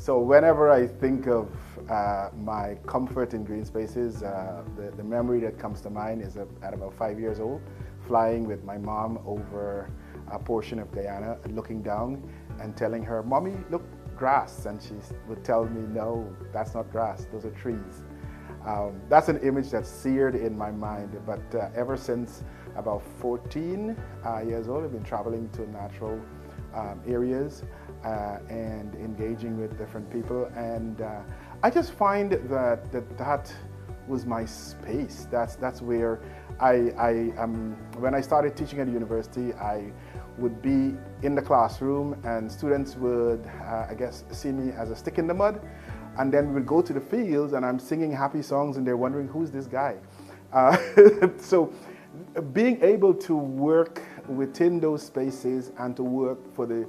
So whenever I think of my comfort in green spaces, the memory that comes to mind is at about 5 years old, flying with my mom over a portion of Guyana, looking down and telling her, "Mommy, look, grass." And she would tell me, "No, that's not grass, those are trees." That's an image that's seared in my mind, but ever since about 14 years old, I've been traveling to natural areas and engaging with different people, and I just find that was my space. That's where I when I started teaching at the university, I would be in the classroom and students would, I guess, see me as a stick in the mud, and then we would go to the fields and I'm singing happy songs and they're wondering, who's this guy? So being able to work within those spaces and to work for the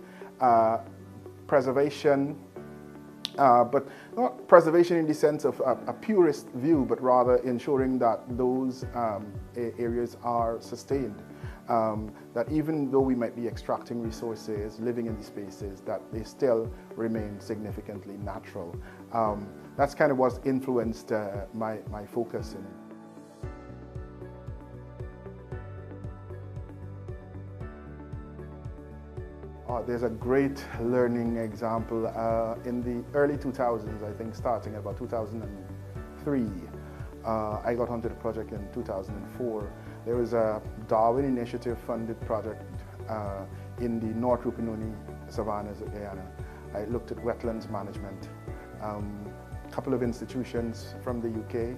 preservation, but not preservation in the sense of a purist view, but rather ensuring that those areas are sustained. That even though we might be extracting resources, living in these spaces, that they still remain significantly natural. That's kind of what's influenced my focus in. There's a great learning example in the early 2000s, I think starting about 2003. I got onto the project in 2004. There was a Darwin Initiative funded project in the North Rupununi savannas of Guyana. I looked at wetlands management. A couple of institutions from the UK,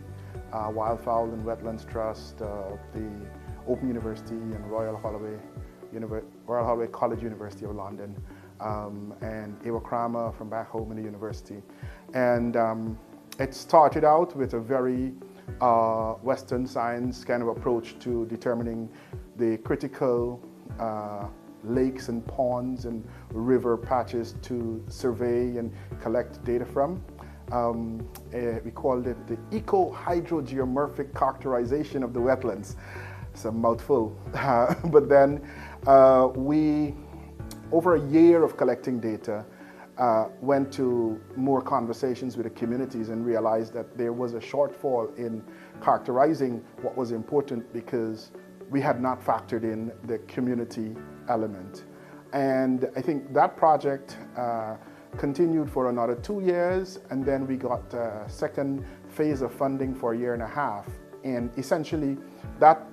Wildfowl and Wetlands Trust, the Open University and Royal Holloway College, University of London, and Ewa Kramer from back home in the university. And it started out with a very Western science kind of approach to determining the critical lakes and ponds and river patches to survey and collect data from. We called it the eco-hydrogeomorphic characterization of the wetlands. It's a mouthful, but then we, over a year of collecting data, went to more conversations with the communities and realized that there was a shortfall in characterizing what was important because we had not factored in the community element. And I think that project continued for another 2 years, and then we got a second phase of funding for a year and a half. And essentially that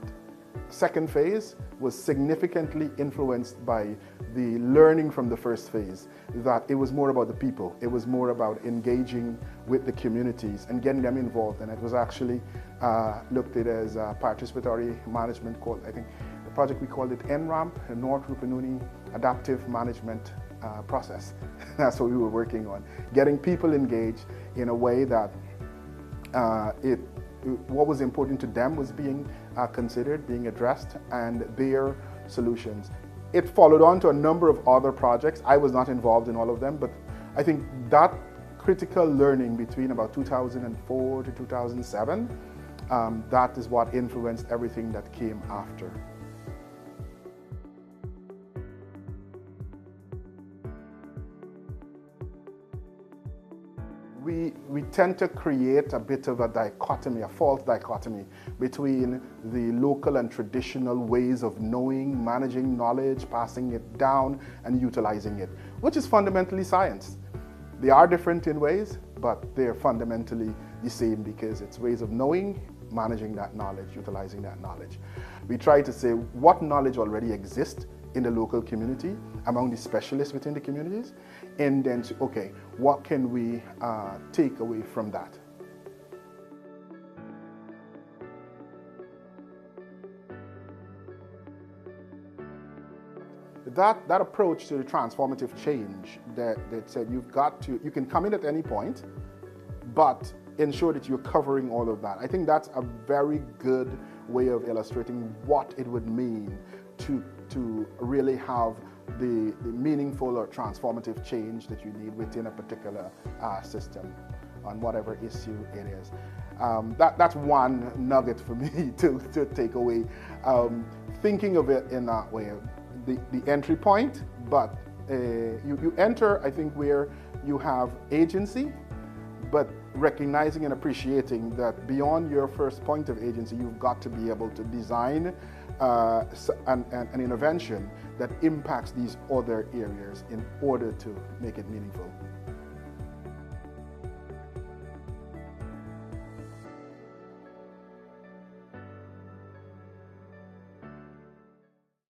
second phase was significantly influenced by the learning from the first phase, that it was more about the people. It was more about engaging with the communities and getting them involved. And it was actually looked at as participatory management called, I think the project we called it NRAMP, the North Rupununi Adaptive Management Process. That's what we were working on, getting people engaged in a way that what was important to them was being considered, being addressed, and their solutions. It followed on to a number of other projects. I was not involved in all of them, but I think that critical learning between about 2004 to 2007, that is what influenced everything that came after. We tend to create a bit of a dichotomy, a false dichotomy between the local and traditional ways of knowing, managing knowledge, passing it down, and utilizing it, which is fundamentally science. They are different in ways, but they're fundamentally the same because it's ways of knowing, managing that knowledge, utilizing that knowledge. We try to say what knowledge already exists in the local community, among the specialists within the communities, and then, okay, what can we take away from that? That approach to the transformative change that said you can come in at any point, but ensure that you're covering all of that. I think that's a very good way of illustrating what it would mean to really have the meaningful or transformative change that you need within a particular system on whatever issue it is. That's one nugget for me to take away. Thinking of it in that way, the entry point, but you enter, I think, where you have agency, but recognizing and appreciating that beyond your first point of agency, you've got to be able to design an intervention that impacts these other areas in order to make it meaningful.